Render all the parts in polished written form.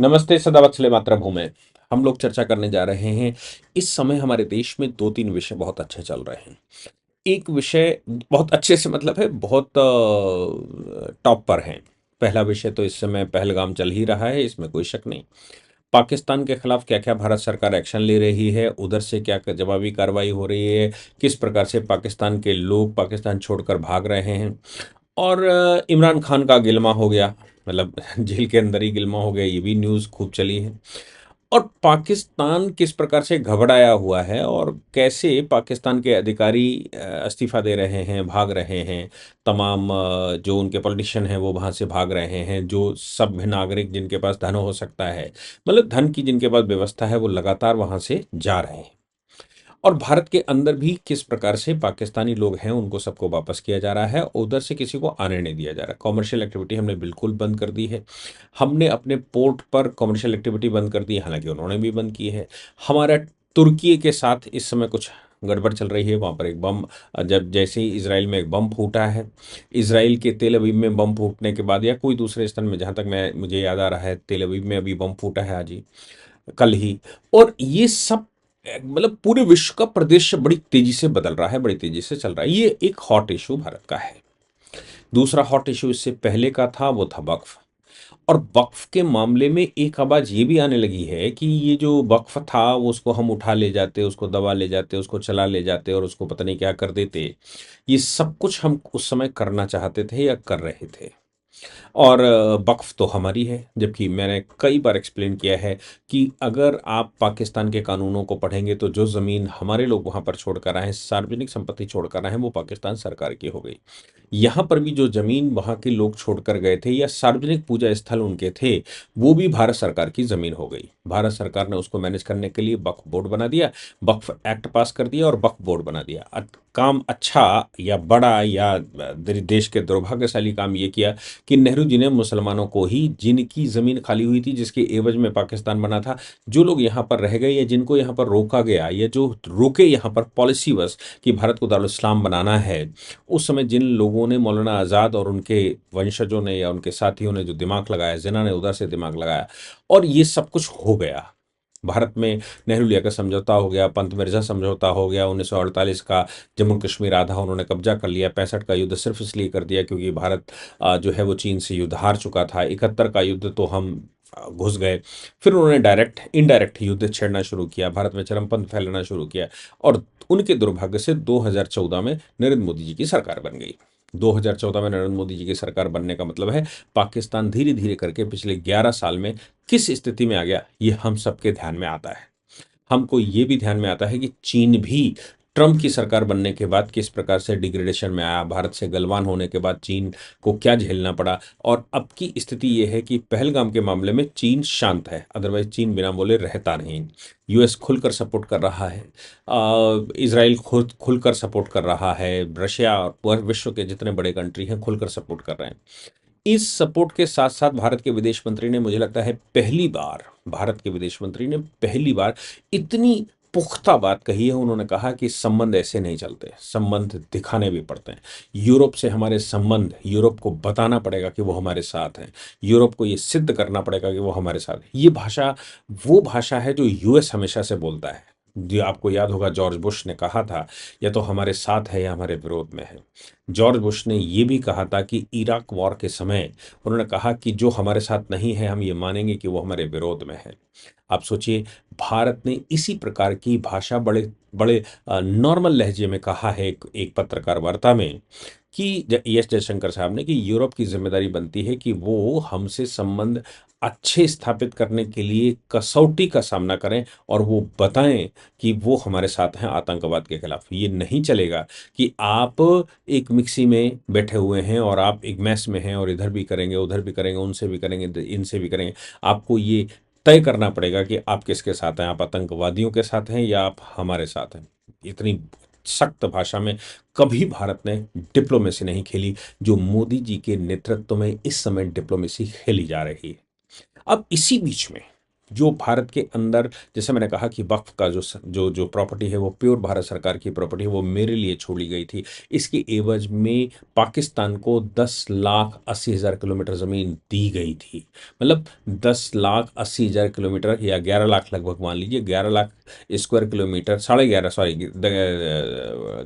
नमस्ते सदा वत्सले मातृभूमि। हम लोग चर्चा करने जा रहे हैं। इस समय हमारे देश में 2-3 विषय बहुत अच्छे चल रहे हैं। एक विषय बहुत अच्छे से मतलब है बहुत टॉप पर है। पहला विषय तो इस समय पहलगाम चल ही रहा है, इसमें कोई शक नहीं। पाकिस्तान के खिलाफ क्या-क्या भारत सरकार एक्शन ले रही है, उधर से क्या जवाबी कार्रवाई हो रही है, किस प्रकार से पाकिस्तान के लोग पाकिस्तान छोड़कर भाग रहे हैं। और इमरान खान का गिलमा हो गया, मतलब जेल के अंदर ही गिलमा हो गया, ये भी न्यूज़ खूब चली है। और पाकिस्तान किस प्रकार से घबराया हुआ है और कैसे पाकिस्तान के अधिकारी इस्तीफ़ा दे रहे हैं, भाग रहे हैं। तमाम जो उनके पॉलिटिशियन हैं वो वहाँ से भाग रहे हैं, जो सभ्य नागरिक जिनके पास धन हो सकता है, मतलब धन की जिनके पास व्यवस्था है वो लगातार वहाँ से जा रहे हैं। और भारत के अंदर भी किस प्रकार से पाकिस्तानी लोग हैं उनको सबको वापस किया जा रहा है, उधर से किसी को आने नहीं दिया जा रहा। कॉमर्शियल एक्टिविटी हमने बिल्कुल बंद कर दी है। हमने अपने पोर्ट पर कॉमर्शियल एक्टिविटी बंद कर दी है, हालाँकि उन्होंने भी बंद की है। हमारा तुर्की के साथ इस समय कुछ गड़बड़ चल रही है, वहाँ पर एक बम जब जैसे ही इज़राइल में एक बम फूटा है, इज़राइल के तेल अवीव में बम फूटने के बाद या कोई दूसरे स्थान में, जहाँ तक मैं मुझे याद आ रहा है, तेल अवीव में अभी बम फूटा है आज ही, कल ही। और ये सब मतलब पूरे विश्व का परिदृश्य बड़ी तेजी से बदल रहा है, बड़ी तेजी से चल रहा है। ये एक हॉट इशू भारत का है। दूसरा हॉट इशू इससे पहले का था, वो था वक्फ। और वक्फ के मामले में एक आवाज ये भी आने लगी है कि ये जो वक्फ था वो उसको हम उठा ले जाते, उसको दबा ले जाते, उसको चला ले जाते और उसको पता नहीं क्या कर देते। ये सब कुछ हम उस समय करना चाहते थे या कर रहे थे। और वक़्फ़ तो हमारी है, जबकि मैंने कई बार एक्सप्लेन किया है कि अगर आप पाकिस्तान के कानूनों को पढ़ेंगे तो जो ज़मीन हमारे लोग वहाँ पर छोड़कर आए हैं, सार्वजनिक संपत्ति छोड़कर आए हैं, वो पाकिस्तान सरकार की हो गई। यहाँ पर भी जो ज़मीन वहाँ के लोग छोड़कर गए थे या सार्वजनिक पूजा स्थल उनके थे, वो भी भारत सरकार की ज़मीन हो गई। भारत सरकार ने उसको मैनेज करने के लिए वक्फ़ बोर्ड बना दिया, वक्फ़ एक्ट पास कर दिया और वक्फ़ बोर्ड बना दिया। काम अच्छा या बड़ा या देश के दुर्भाग्यशाली काम ये किया कि नेहरू जी ने मुसलमानों को ही, जिनकी ज़मीन खाली हुई थी, जिसके एवज़ में पाकिस्तान बना था, जो लोग यहाँ पर रह गए या जिनको यहाँ पर रोका गया या जो रोके यहाँ पर पॉलिसीवश कि भारत को दारुल इस्लाम बनाना है, उस समय जिन लोगों ने, मौलाना आज़ाद और उनके वंशजों ने या उनके साथियों ने जो दिमाग लगाया, जिन्ना ने उधर से दिमाग लगाया और ये सब कुछ हो गया। भारत में नेहरू लियाकत समझौता हो गया, पंत मिर्ज़ा समझौता हो गया, 1948 का जम्मू कश्मीर आधा उन्होंने कब्जा कर लिया, 65 का युद्ध सिर्फ इसलिए कर दिया क्योंकि भारत जो है वो चीन से युद्ध हार चुका था, 71 का युद्ध तो हम घुस गए। फिर उन्होंने डायरेक्ट इनडायरेक्ट युद्ध छेड़ना शुरू किया, भारत में चरमपंथ फैलाना शुरू किया और उनके दुर्भाग्य से 2014 में नरेंद्र मोदी जी की सरकार बन गई। 2014 में नरेंद्र मोदी जी की सरकार बनने का मतलब है पाकिस्तान धीरे-धीरे करके पिछले 11 साल में किस स्थिति में आ गया, ये हम सबके ध्यान में आता है। हमको ये भी ध्यान में आता है कि चीन भी ट्रंप की सरकार बनने के बाद किस प्रकार से डिग्रेडेशन में आया, भारत से गलवान होने के बाद चीन को क्या झेलना पड़ा और अब की स्थिति ये है कि पहलगाम के मामले में चीन शांत है, अदरवाइज़ चीन बिना बोले रहता नहीं। यूएस खुलकर सपोर्ट कर रहा है, इज़राइल खुद खुलकर सपोर्ट कर रहा है, रशिया और विश्व के जितने बड़े कंट्री हैं खुलकर सपोर्ट कर रहे हैं। इस सपोर्ट के साथ-साथ भारत के विदेश मंत्री ने, मुझे लगता है पहली बार, भारत के विदेश मंत्री ने पहली बार इतनी पुख्ता बात कही है। उन्होंने कहा कि संबंध ऐसे नहीं चलते, संबंध दिखाने भी पड़ते हैं। यूरोप से हमारे संबंध, यूरोप को बताना पड़ेगा कि वो हमारे साथ हैं। यूरोप को ये सिद्ध करना पड़ेगा कि वो हमारे साथ हैं। ये भाषा वो भाषा है जो यूएस हमेशा से बोलता है। जो आपको याद होगा जॉर्ज बुश ने कहा था, या तो हमारे साथ है या हमारे विरोध में है। जॉर्ज बुश ने ये भी कहा था कि इराक वॉर के समय उन्होंने कहा कि जो हमारे साथ नहीं है हम ये मानेंगे कि वो हमारे विरोध में है। आप सोचिए, भारत ने इसी प्रकार की भाषा बड़े बड़े नॉर्मल लहजे में कहा है एक पत्रकार वार्ता में कि एस जयशंकर साहब ने, कि यूरोप की जिम्मेदारी बनती है कि वो हमसे संबंध अच्छे स्थापित करने के लिए कसौटी का सामना करें और वो बताएं कि वो हमारे साथ हैं आतंकवाद के खिलाफ। ये नहीं चलेगा कि आप एक मिक्सी में बैठे हुए हैं और आप एक मैस में हैं और इधर भी करेंगे, उधर भी करेंगे, उनसे भी करेंगे, इनसे भी करेंगे। आपको ये तय करना पड़ेगा कि आप किसके साथ हैं, आप आतंकवादियों के साथ हैं या आप हमारे साथ हैं। इतनी सख्त भाषा में कभी भारत ने डिप्लोमेसी नहीं खेली, जो मोदी जी के नेतृत्व में इस समय डिप्लोमेसी खेली जा रही है। अब इसी बीच में जो भारत के अंदर, जैसे मैंने कहा कि वक्फ का जो प्रॉपर्टी है वो प्योर भारत सरकार की प्रॉपर्टी है, वो मेरे लिए छोड़ी गई थी। इसके एवज में पाकिस्तान को 10,80,000 किलोमीटर ज़मीन दी गई थी। मतलब 10,80,000 किलोमीटर या 11 लाख लगभग मान लीजिए, 11 lakh square kilometre, 11.5 sorry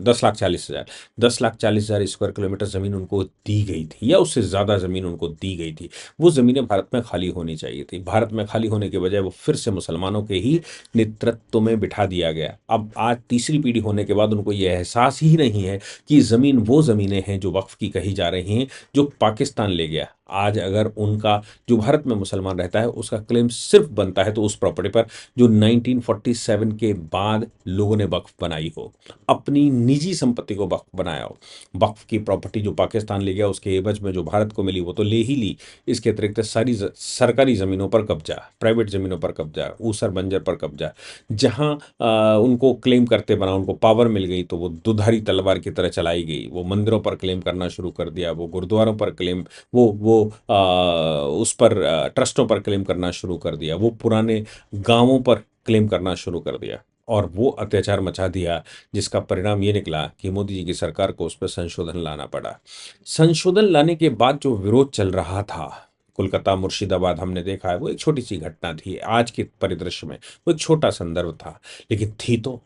10,40,000, 10,40,000 square kilometre ज़मीन उनको दी गई थी, या उससे ज़्यादा ज़मीन उनको दी गई थी। वो ज़मीनें भारत में खाली होनी चाहिए थी। भारत में खाली होने के बजाय वो फिर से मुसलमानों के ही नेतृत्व में बिठा दिया गया। अब आज तीसरी पीढ़ी होने के बाद उनको ये एहसास ही नहीं है कि ज़मीन वो ज़मीनें हैं जो वक्फ की कही जा रही हैं, जो पाकिस्तान ले गया। आज अगर उनका, जो भारत में मुसलमान रहता है, उसका क्लेम सिर्फ बनता है तो उस प्रॉपर्टी पर जो 1947 के बाद लोगों ने वक्फ बनाई हो, अपनी निजी संपत्ति को वक्फ बनाया हो। वक्फ की प्रॉपर्टी जो पाकिस्तान ले गया उसके एवज में जो भारत को मिली वो तो ले ही ली, इसके अतिरिक्त सारी सरकारी ज़मीनों पर कब्जा, प्राइवेट ज़मीनों पर कब्जा, ऊसर बंजर पर कब्जा, जहाँ उनको क्लेम करते बना, उनको पावर मिल गई तो वो दुधारी तलवार की तरह चलाई गई। वो मंदिरों पर क्लेम करना शुरू कर दिया, वो गुरुद्वारों पर क्लेम, वो उस पर ट्रस्टों पर क्लेम करना शुरू कर दिया, वो पुराने गांवों पर क्लेम करना शुरू कर दिया, और वो अत्याचार मचा दिया, जिसका परिणाम ये निकला कि मोदी जी की सरकार को उस पर संशोधन लाना पड़ा। संशोधन लाने के बाद जो विरोध चल रहा था, कोलकाता मुर्शिदाबाद हमने देखा है, वो एक छोटी सी घटना थी आज के परिदृश्य में, वो एक छोटा संदर्भ था, लेकिन थी तो।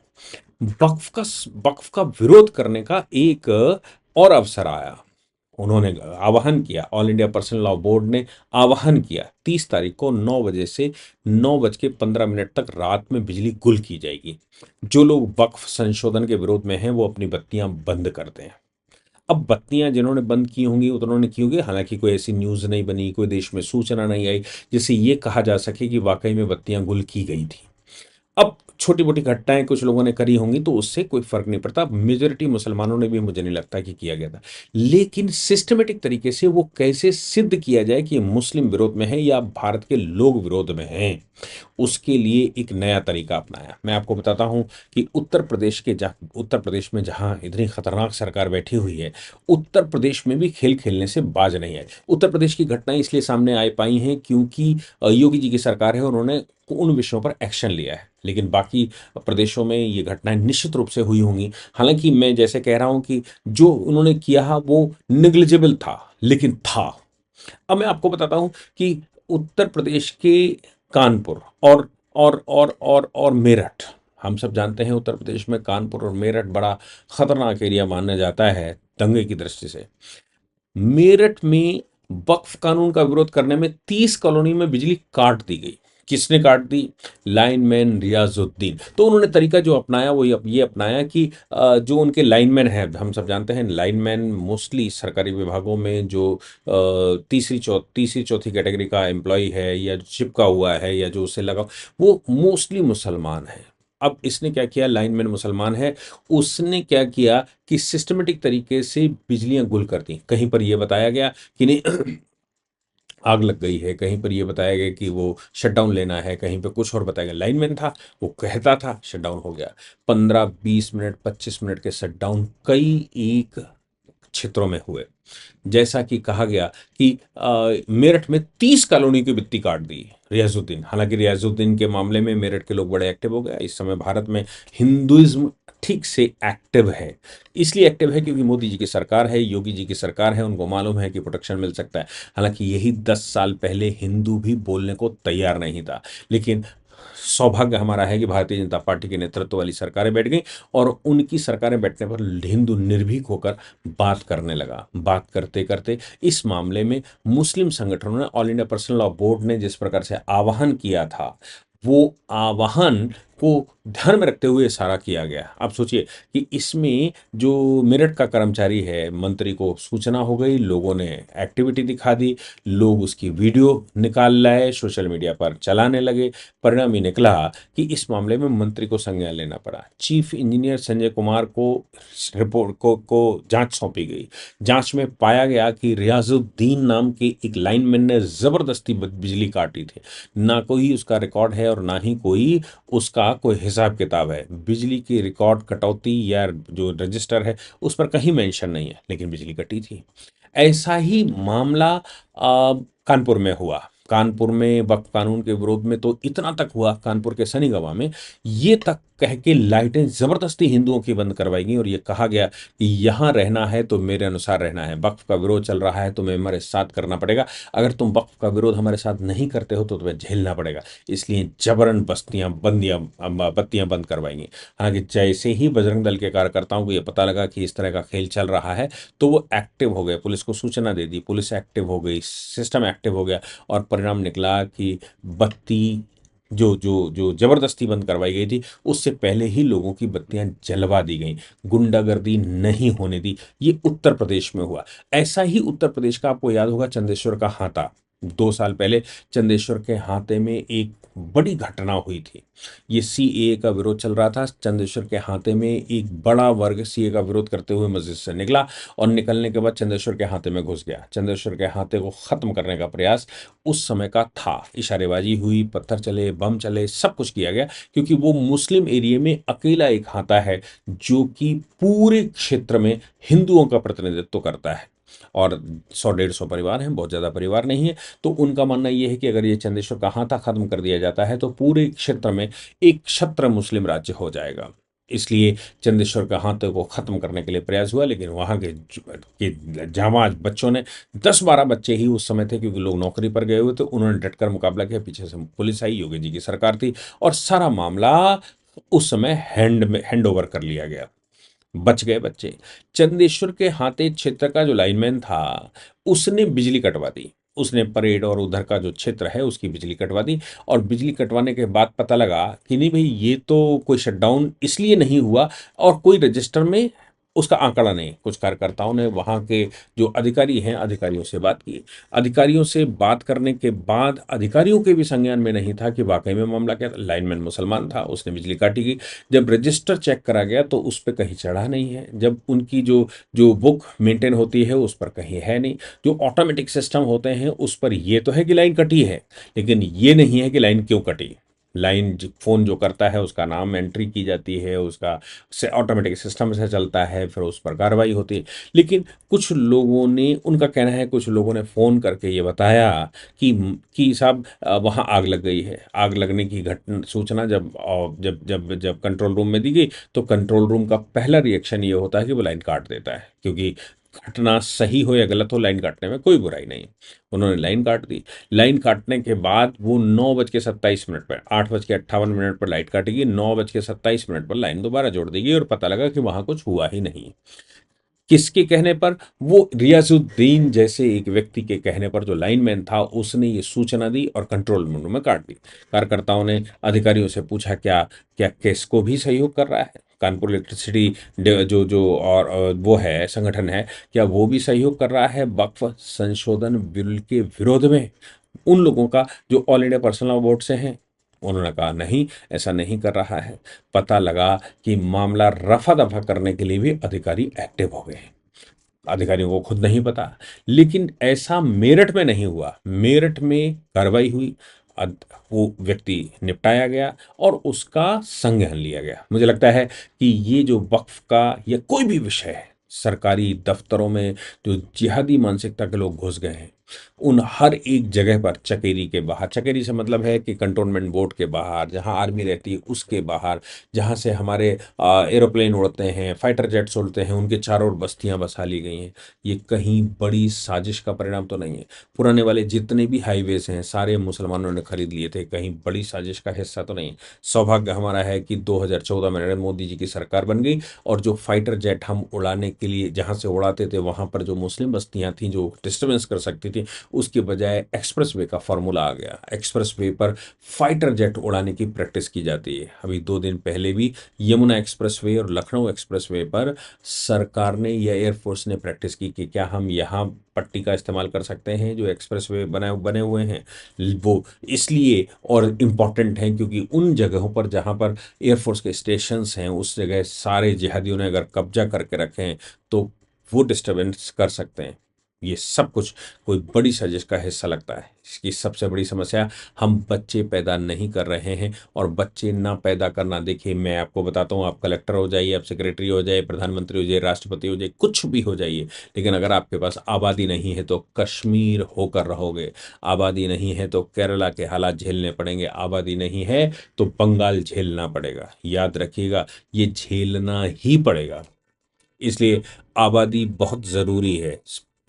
वक्फ का विरोध करने का एक और अवसर आया। उन्होंने आह्वान किया, all India personal law board ने आह्वान किया, 30 तारीख को 9 बजे से 9:15 तक रात में बिजली गुल की जाएगी। जो लोग वक्फ संशोधन के विरोध में हैं वो अपनी बत्तियां बंद कर दें। अब बत्तियां जिन्होंने बंद की होंगी उन्होंने की होंगी, हालांकि कोई ऐसी न्यूज़ नहीं बनी, कोई देश में सूचना नहीं आई जिससे ये कहा जा सके कि वाकई में बत्तियां गुल की गई थी। अब छोटी-मोटी घटनाएँ कुछ लोगों ने करी होंगी तो उससे कोई फ़र्क नहीं पड़ता। मेजॉरिटी मुसलमानों ने भी, मुझे नहीं लगता कि किया गया था। लेकिन सिस्टमैटिक तरीके से वो कैसे सिद्ध किया जाए कि मुस्लिम विरोध में है या भारत के लोग विरोध में हैं, उसके लिए एक नया तरीका अपनाया। मैं आपको बताता हूँ कि उत्तर प्रदेश में जहाँ इतनी खतरनाक सरकार बैठी हुई है, उत्तर प्रदेश में भी खेल खेलने से बाज नहीं आए। उत्तर प्रदेश की घटनाएँ इसलिए सामने आ पाई हैं क्योंकि योगी जी की सरकार है, उन्होंने उन विषयों पर एक्शन लिया है। लेकिन बाकी प्रदेशों में ये घटनाएँ निश्चित रूप से हुई होंगी। हालाँकि मैं जैसे कह रहा हूँ कि जो उन्होंने किया वो नेग्लिजिबल था, लेकिन था। अब मैं आपको बताता हूँ कि उत्तर प्रदेश के कानपुर और मेरठ, हम सब जानते हैं उत्तर प्रदेश में कानपुर और मेरठ बड़ा खतरनाक एरिया माना जाता है दंगे की दृष्टि से। मेरठ में वक्फ कानून का विरोध करने में 30 कॉलोनी में बिजली काट दी गई। किसने काट दी? लाइनमैन रियाजुद्दीन। तो उन्होंने तरीका जो अपनाया वो ये अपनाया कि जो उनके लाइनमैन हैं, हम सब जानते हैं लाइनमैन मोस्टली सरकारी विभागों में जो तीसरी चौथी कैटेगरी का एम्प्लॉय है या जो चिपका हुआ है या जो उससे लगा, वो मोस्टली मुसलमान है। अब इसने क्या किया, लाइनमैन मुसलमान है, उसने क्या किया कि सिस्टमेटिक तरीके से बिजलियां गुल कर दी। कहीं पर यह बताया गया कि नहीं आग लग गई है, कहीं पर यह बताया गया कि वो शटडाउन लेना है, कहीं पे कुछ और बताया गया। लाइनमैन था, वो कहता था, शटडाउन हो गया। 15-20 मिनट 25 मिनट के शटडाउन कई एक क्षेत्रों में हुए। जैसा कि कहा गया कि मेरठ में 30 कॉलोनी की बित्ती काट दी रियाजुद्दीन। हालांकि रियाजुद्दीन के मामले में मेरठ के लोग बड़े एक्टिव हो गए। इस समय भारत में हिंदुइज्म ठीक से एक्टिव है। इसलिए एक्टिव है क्योंकि मोदी जी की सरकार है, योगी जी की सरकार है, उनको मालूम है कि प्रोटेक्शन मिल सकता है। हालांकि यही 10 साल पहले हिंदू भी बोलने को तैयार नहीं था, लेकिन सौभाग्य हमारा है कि भारतीय जनता पार्टी के नेतृत्व वाली सरकारें बैठ गई, और उनकी सरकारें बैठने पर हिंदू निर्भीक होकर बात करने लगा। बात करते करते इस मामले में मुस्लिम संगठनों ने, all India personal law board ने जिस प्रकार से आह्वान किया था, वो आह्वान को ध्यान में रखते हुए सारा किया गया। आप सोचिए कि इसमें जो मेरठ का कर्मचारी है, मंत्री को सूचना हो गई, लोगों ने एक्टिविटी दिखा दी, लोग उसकी वीडियो निकाल लाए, सोशल मीडिया पर चलाने लगे। परिणाम ये निकला कि इस मामले में मंत्री को संज्ञान लेना पड़ा। चीफ इंजीनियर संजय कुमार को रिपोर्ट को जांच सौंपी गई। जांच में पाया गया कि रियाजुद्दीन नाम के एक लाइनमैन ने जबरदस्ती बिजली काटी थी। ना कोई उसका रिकॉर्ड है और ना ही उसका कोई हिसाब किताब है। बिजली की रिकॉर्ड कटौती या जो रजिस्टर है उस पर कहीं मेंशन नहीं है, लेकिन बिजली कटी थी। ऐसा ही मामला कानपुर में हुआ। कानपुर में वक्फ कानून के विरोध में तो इतना तक हुआ, कानपुर के सनीगवा में, ये तक कह के लाइटें ज़बरदस्ती हिंदुओं की बंद करवाई गई और ये कहा गया कि यहाँ रहना है तो मेरे अनुसार रहना है, वक्फ का विरोध चल रहा है, तुम्हें हमारे साथ करना पड़ेगा, अगर तुम वक्फ का विरोध हमारे साथ नहीं करते हो तो तुम्हें झेलना पड़ेगा। इसलिए जबरन बत्तियां बंद करवाएंगी। हालांकि जैसे ही बजरंग दल के कार्यकर्ताओं को ये पता लगा कि इस तरह का खेल चल रहा है तो वो एक्टिव हो गए, पुलिस को सूचना दे दी, पुलिस एक्टिव हो गई, सिस्टम एक्टिव हो गया और परिणाम निकला कि बत्ती जो जो जो जबरदस्ती बंद करवाई गई थी उससे पहले ही लोगों की बत्तियां जलवा दी गई, गुंडागर्दी नहीं होने दी। ये उत्तर प्रदेश में हुआ। ऐसा ही उत्तर प्रदेश का आपको याद होगा चंदेश्वर का हाथा, 2 साल पहले चंदेश्वर के हाथे में एक बड़ी घटना हुई थी। ये सीएए का विरोध चल रहा था, चंदेश्वर के हाथे में एक बड़ा वर्ग सीएए का विरोध करते हुए मस्जिद से निकला और निकलने के बाद चंदेश्वर के हाथे में घुस गया। चंदेश्वर के हाथे को खत्म करने का प्रयास उस समय का था, इशारेबाजी हुई, पत्थर चले, बम चले, सब कुछ किया गया, क्योंकि वो मुस्लिम एरिया में अकेला एक हाथा है जो कि पूरे क्षेत्र में हिंदुओं का प्रतिनिधित्व करता है और 100-150 परिवार हैं, बहुत ज़्यादा परिवार नहीं है। तो उनका मानना ये है कि अगर ये चंदेश्वर का हाथा खत्म कर दिया जाता है तो पूरे क्षेत्र में एक क्षत्र मुस्लिम राज्य हो जाएगा। इसलिए चंदेश्वर का हाथे को खत्म करने के लिए प्रयास हुआ, लेकिन वहां के जाबाज बच्चों ने, 10-12 बच्चे ही उस समय थे क्योंकि लोग नौकरी पर गए हुए थे, उन्होंने डटकर मुकाबला किया। पीछे से पुलिस आई, योगी जी की सरकार थी और सारा मामला उस समय हैंड ओवर कर लिया गया। बच गए बच्चे। चंदेश्वर के हाथे क्षेत्र का जो लाइनमैन था उसने बिजली कटवा दी, उसने परेड और उधर का जो क्षेत्र है उसकी बिजली कटवा दी और बिजली कटवाने के बाद पता लगा कि नहीं भाई ये तो कोई शटडाउन इसलिए नहीं हुआ और कोई रजिस्टर में उसका आंकड़ा नहीं। कुछ कार्यकर्ताओं ने वहाँ के जो अधिकारी हैं अधिकारियों से बात की, अधिकारियों से बात करने के बाद अधिकारियों के भी संज्ञान में नहीं था कि वाकई में मामला क्या था। लाइनमैन मुसलमान था, उसने बिजली काटी गई। जब रजिस्टर चेक करा गया तो उस पर कहीं चढ़ा नहीं है, जब उनकी जो जो बुक मेंटेन होती है उस पर कहीं है नहीं, जो ऑटोमेटिक सिस्टम होते हैं उस पर ये तो है कि लाइन कटी है, लेकिन ये नहीं है कि लाइन क्यों कटी। लाइन फ़ोन जो करता है उसका नाम एंट्री की जाती है, उसका से ऑटोमेटिक सिस्टम से चलता है, फिर उस पर कार्रवाई होती है। लेकिन कुछ लोगों ने, उनका कहना है कुछ लोगों ने फ़ोन करके ये बताया कि साहब वहाँ आग लग गई है। आग लगने की घटना सूचना जब कंट्रोल रूम में दी गई तो कंट्रोल रूम का पहला रिएक्शन ये होता है कि वो लाइन काट देता है, क्योंकि घटना सही हो या गलत हो लाइन काटने में कोई बुराई नहीं। उन्होंने लाइन काट दी। लाइन काटने के बाद वो 9:27 पर, 8:58 पर लाइट काटी गई, 9:27 पर लाइन दोबारा जोड़ दी गई और पता लगा कि वहां कुछ हुआ ही नहीं। किसके कहने पर? वो रियाजुद्दीन जैसे एक व्यक्ति के कहने पर, जो लाइनमैन था, उसने ये सूचना दी और कंट्रोल रूम में काट दी। कार्यकर्ताओं ने अधिकारियों से पूछा क्या क्या केस को भी सहयोग कर रहा है, कानपुर इलेक्ट्रिसिटी जो जो और वो है संगठन है, क्या वो भी सहयोग कर रहा है वक्फ संशोधन बिल के विरोध में उन लोगों का जो all India personal law board से हैं? उन्होंने कहा नहीं, ऐसा नहीं कर रहा है। पता लगा कि मामला रफा दफा करने के लिए भी अधिकारी एक्टिव हो गए हैं। अधिकारियों को खुद नहीं पता, लेकिन ऐसा मेरठ में नहीं हुआ। मेरठ में कार्रवाई हुई, वो व्यक्ति निपटाया गया और उसका संज्ञान लिया गया। मुझे लगता है कि ये जो वक्फ का या कोई भी विषय है, सरकारी दफ्तरों में जो जिहादी मानसिकता के लोग घुस गए हैं, उन हर एक जगह पर, चकेरी के बाहर, चकेरी से मतलब है कि कंटोनमेंट बोर्ड के बाहर जहां आर्मी रहती है उसके बाहर, जहां से हमारे एरोप्लेन उड़ते हैं, फाइटर जेट्स उड़ते हैं, उनके चारों ओर बस्तियां बसा ली गई हैं। ये कहीं बड़ी साजिश का परिणाम तो नहीं है। पुराने वाले जितने भी हाईवेज हैं सारे मुसलमानों ने खरीद लिए थे, कहीं बड़ी साजिश का हिस्सा तो नहीं है। सौभाग्य हमारा है कि 2014 में नरेंद्र मोदी जी की सरकार बन गई और जो फाइटर जेट हम उड़ाने के लिए जहां से उड़ाते थे वहां पर जो मुस्लिम बस्तियां थी जो डिस्टर्बेंस कर सकती थी, उसके बजाय एक्सप्रेसवे का फॉर्मूला आ गया। एक्सप्रेसवे पर फाइटर जेट उड़ाने की प्रैक्टिस की जाती है। अभी 2 दिन पहले भी यमुना एक्सप्रेसवे और लखनऊ एक्सप्रेसवे पर सरकार ने या एयरफोर्स ने प्रैक्टिस की कि क्या हम यहाँ पट्टी का इस्तेमाल कर सकते हैं जो एक्सप्रेसवे बने हुए हैं। वो इसलिए और इम्पॉर्टेंट हैं क्योंकि उन जगहों पर जहाँ पर एयरफोर्स के स्टेशंस हैं उस जगह सारे जिहादियों ने अगर कब्जा करके रखे हैं तो वो डिस्टर्बेंस कर सकते हैं। ये सब कुछ कोई बड़ी साजिश का हिस्सा लगता है। इसकी सबसे बड़ी समस्या, हम बच्चे पैदा नहीं कर रहे हैं, और बच्चे ना पैदा करना, देखिए मैं आपको बताता हूँ, आप कलेक्टर हो जाइए, आप सेक्रेटरी हो जाइए, प्रधानमंत्री हो जाइए, राष्ट्रपति हो जाइए, कुछ भी हो जाइए, लेकिन अगर आपके पास आबादी नहीं है तो कश्मीर होकर रहोगे। आबादी नहीं है तो केरला के हालात झेलने पड़ेंगे। आबादी नहीं है तो बंगाल झेलना पड़ेगा। याद रखिएगा, ये झेलना ही पड़ेगा। इसलिए आबादी बहुत ज़रूरी है।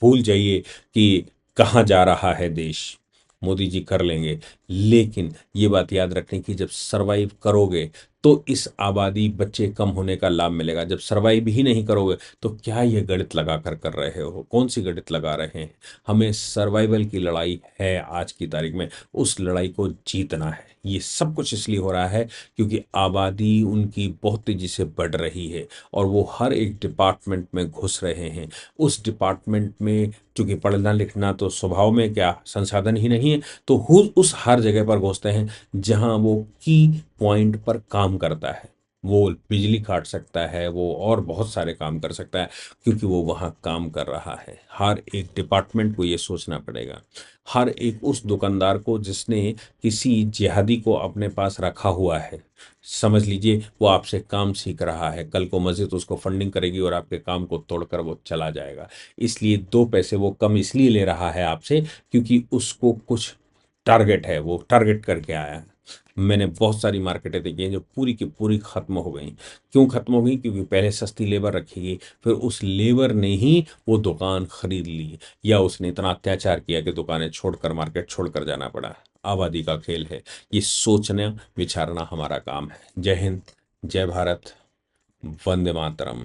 भूल जाइए कि कहाँ जा रहा है देश, मोदी जी कर लेंगे। लेकिन ये बात याद रखने की, जब सरवाइव करोगे तो इस आबादी बच्चे कम होने का लाभ मिलेगा। जब सरवाइव ही नहीं करोगे तो क्या ये गणित लगा कर रहे हो? कौन सी गणित लगा रहे हैं? हमें सर्वाइवल की लड़ाई है आज की तारीख में, उस लड़ाई को जीतना है। ये सब कुछ इसलिए हो रहा है क्योंकि आबादी उनकी बहुत तेजी से बढ़ रही है, और वो हर एक डिपार्टमेंट में घुस रहे हैं। उस डिपार्टमेंट में चूंकि पढ़ना लिखना तो स्वभाव में क्या संसाधन ही नहीं है, तो उस हर जगह पर घुसते हैं जहां वो की पॉइंट पर काम करता है। वो बिजली काट सकता है, वो और बहुत सारे काम कर सकता है, क्योंकि वो वहाँ काम कर रहा है। हर एक डिपार्टमेंट को ये सोचना पड़ेगा। हर एक उस दुकानदार को जिसने किसी जिहादी को अपने पास रखा हुआ है, समझ लीजिए वो आपसे काम सीख रहा है, कल को मस्जिद उसको फंडिंग करेगी और आपके काम को तोड़कर वो चला जाएगा। इसलिए दो पैसे वो कम इसलिए ले रहा है आपसे क्योंकि उसको कुछ टारगेट है, वो टारगेट करके आया है। मैंने बहुत सारी मार्केटें देखी हैं जो पूरी की पूरी खत्म हो गई। क्यों खत्म हो गई? क्योंकि पहले सस्ती लेबर रखी गई, फिर उस लेबर ने ही वो दुकान खरीद ली, या उसने इतना अत्याचार किया कि दुकानें छोड़कर, मार्केट छोड़कर जाना पड़ा। आबादी का खेल है। ये सोचना विचारना हमारा काम है। जय हिंद, जय भारत, वंदे मातरम।